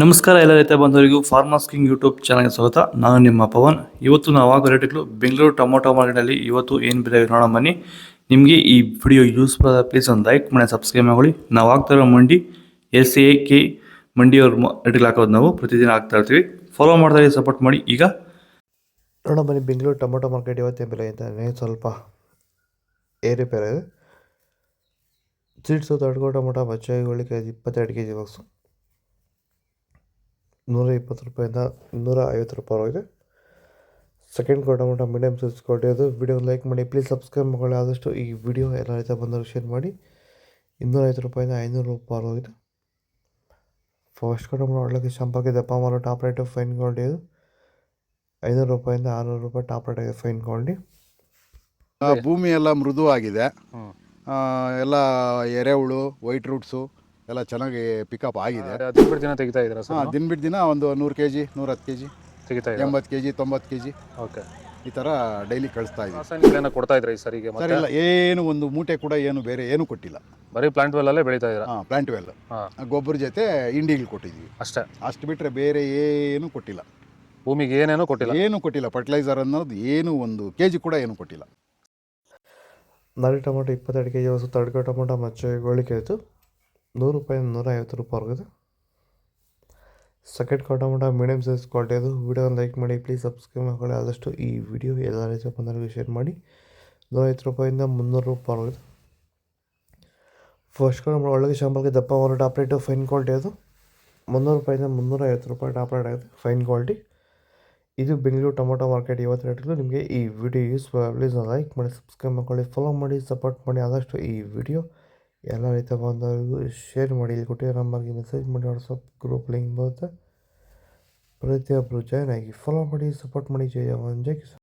ನಮಸ್ಕಾರ ಎಲ್ಲ ರೈತ ಬಂಧುವರಿಗೂ ಫಾರ್ಮರ್ಸ್ ಕಿಂಗ್ ಯೂಟ್ಯೂಬ್ ಚಾನಲ್ಗೆ ಸ್ವಾಗತ. ನಾನು ನಿಮ್ಮ ಪವನ್. ಇವತ್ತು ನಾವು ಆಗೋ ರೇಟ್ಗಳು ಬೆಂಗಳೂರು ಟೊಮೊಟೊ ಮಾರ್ಕೆಟಲ್ಲಿ ಇವತ್ತು ಏನು ಬೆಲೆ ನೋಡೋಣ ಬನ್ನಿ. ನಿಮಗೆ ಈ ವಿಡಿಯೋ ಯೂಸ್ಫುಲ್ ಆದ ಪ್ಲೀಸ್ ಒಂದು ಲೈಕ್ ಮಾಡಿ ಸಬ್ಸ್ಕ್ರೈಬ್ ಮಾಡಿ. ನಾವು ಆಗ್ತಾ ಇರೋ ಮಂಡಿ SAK ಮಂಡಿಯವ್ರ ರೇಟ್ಗಳು ಹಾಕೋದು ನಾವು ಪ್ರತಿದಿನ ಆಗ್ತಾ ಇರ್ತೀವಿ. ಫಾಲೋ ಮಾಡ್ತಾ ಸಪೋರ್ಟ್ ಮಾಡಿ. ಈಗ ನೋಡೋಣ ಬನ್ನಿ, ಬೆಂಗಳೂರು ಟೊಮೊಟೊ ಮಾರ್ಕೆಟ್ ಇವತ್ತೇನು ಬೆಲೆ ಇದ್ದಾನೆ, ಸ್ವಲ್ಪ ಏರುಪೇರು ಇದೆ. ಸೀಡ್ಸು ತಡ್ಕೋ ಟೊಮೊಟೊ ಬಚ್ಚಾಯಿಗಳು ಕೆಜಿ 22 kg ಬಾಕ್ಸು 120 ರೂಪಾಯಿಂದ 250 ರೂಪಾಯಿ ಹೋಗಿದೆ. ಸೆಕೆಂಡ್ ಟೊಮೊಟೊ ಮೀಡಿಯಮ್ ಸೈಜ್ ಕೊಟ್ಟಿದ್ದು. ವಿಡಿಯೋ ಲೈಕ್ ಮಾಡಿ, ಪ್ಲೀಸ್ ಸಬ್ಸ್ಕ್ರೈಬ್ ಮಾಡಿ. ಆದಷ್ಟು ಈ ವಿಡಿಯೋ ಎಲ್ಲ ರೈತ ಬಂದವರು ಶೇರ್ ಮಾಡಿ. 250 ರೂಪಾಯಿಂದ 500 ರೂಪಾಯಿ ಹೋಗಿದೆ. ಫಸ್ಟ್ ಟೊಮೊಟೊ ಒಳ್ಳೆಗೆ ಶಾಂಪಲ್ಗೆ ದಪ್ಪ ಮಾರೋ ಟಾಪ್ ರೇಟು ಫೈನ್ ಕ್ವಾಲಿಟಿ ಇದು 500 ರೂಪಾಯಿಂದ 600 ರೂಪಾಯಿ ಟಾಪ್ ರೇಟ್ ಆಗಿದೆ ಫೈನ್ ಕ್ವಾಲಿಟಿ. ಭೂಮಿ ಎಲ್ಲ ಮೃದುವಾಗಿದೆ, ಎಲ್ಲ ಎರೆಹುಳು ವೈಟ್ ರೂಟ್ಸು ಎಲ್ಲ ಚೆನ್ನಾಗಿ ಪಿಕಪ್ ಆಗಿದೆ. ದಿನ ದಿನ ತೆಗಿತಾ ಇದ್ದೀರಾ ಸರ್? ದಿನ ಬಿಟ್ಟು ದಿನ ಒಂದು 100 kg 110 kg ತೆಗಿತಾ 80 kg 90 kg ಓಕೆ, ಈ ಥರ ಡೈಲಿ ಕಳಿಸ್ತಾ ಇದ್ದೀವಿ. ರಾಸಾಯನಿಕ ಕೊಡ್ತಾ ಇದ್ರಾ ಈ ಸರಿಗೆ? ಸರ್ ಇಲ್ಲ, ಏನು ಒಂದು ಮೂಟೆ ಕೂಡ ಏನು ಬೇರೆ ಏನು ಕೊಟ್ಟಿಲ್ಲ. ಬರೀ ಪ್ಲಾಂಟ್ ವೆಲ್ಲಲ್ಲೇ ಬೆಳೀತಾ ಇದ್ದೀರಾ? ಪ್ಲಾಂಟ್ ವೆಲ್ ಗೊಬ್ಬರ ಜೊತೆ ಇಂಡಿಗಳು ಕೊಟ್ಟಿದ್ದೀವಿ ಅಷ್ಟೇ. ಅಷ್ಟು ಬಿಟ್ಟರೆ ಬೇರೆ ಏನು ಕೊಟ್ಟಿಲ್ಲ. ಭೂಮಿಗೆ ಏನೇನೂ ಕೊಟ್ಟಿಲ್ಲ? ಏನು ಕೊಟ್ಟಿಲ್ಲ. ಫರ್ಟಿಲೈಸರ್ ಅನ್ನೋದು ಏನು ಒಂದು kg ಕೂಡ ಏನು ಕೊಟ್ಟಿಲ್ಲ. ನಾಟಿ ಟೊಮೊಟೊ 22 kg ಹೊಸ ತಡ್ಕೋ ಟೊಮೊಟೊ ಮಚ್ಚೆಗಳಿಗೆ ಆಯಿತು 100 ರೂಪಾಯಿಂದ 150 ರೂಪಾಯಿ ಹೊರಗಿದೆ. Second tomato medium size quality ಅದು. ವಿಡಿಯೋ ಲೈಕ್ ಮಾಡಿ, ಪ್ಲೀಸ್ ಸಬ್ಸ್ಕ್ರೈಬ್ ಮಾಡಿ. ಆದಷ್ಟು ಈ ವಿಡಿಯೋ ಎಲ್ಲ ರೈತ ಬಂದವರಿಗೆ ಶೇರ್ ಮಾಡಿ. 150 ರೂಪಾಯಿಂದ 300 ರೂಪಾಯಿ ಹೊರಗಿದೆ. ಫಸ್ಟ್ ಟೊಮೊಟೊ ಒಳ್ಳೆಗೆ ಶಾಂಪಲ್ಗೆ ದಪ್ಪ ಮಾರೋ ಟಾಪ್ ರೇಟು ಫೈನ್ ಕ್ವಾಲಿಟಿ ಅದು 300 ರೂಪಾಯಿಂದ 350 ರೂಪಾಯಿ ಟಾಪ್ ರೇಟ್ ಆಗಿದೆ ಫೈನ್ ಕ್ವಾಲಿಟಿ. ಇದು ಬೆಂಗಳೂರು ಟೊಮೊಟೊ ಮಾರ್ಕೆಟ್ ಇವತ್ತು ರೇಟ್ಗಳು. ನಿಮಗೆ ಈ ವಿಡಿಯೋ ಪ್ಲೀಸ್ ಲೈಕ್ ಮಾಡಿ, ಸಬ್ಸ್ಕ್ರೈಬ್ ಮಾಡ್ಕೊಳ್ಳಿ, ಫಾಲೋ ಮಾಡಿ, ಸಪೋರ್ಟ್ ಮಾಡಿ. ಆದಷ್ಟು ಈ ವಿಡಿಯೋ ಎಲ್ಲ ರೈತ ಬಂದವರಿಗೂ ಶೇರ್ ಮಾಡಿ. ಇಲ್ಲಿ ಕೊಟ್ಟಿರೋ ನಂಬರ್ಗೆ ಮೆಸೇಜ್ ಮಾಡಿ. ವಾಟ್ಸಪ್ ಗ್ರೂಪ್ ಲಿಂಕ್ ಬರುತ್ತೆ, ಪ್ರತಿಯೊಬ್ಬರು ಜಾಯ್ನ್ ಆಗಿ ಫಾಲೋ ಮಾಡಿ, ಸಪೋರ್ಟ್ ಮಾಡಿ. ಜೈ ಜವಾನ್ ಜೈ ಕಿಸಾನ್.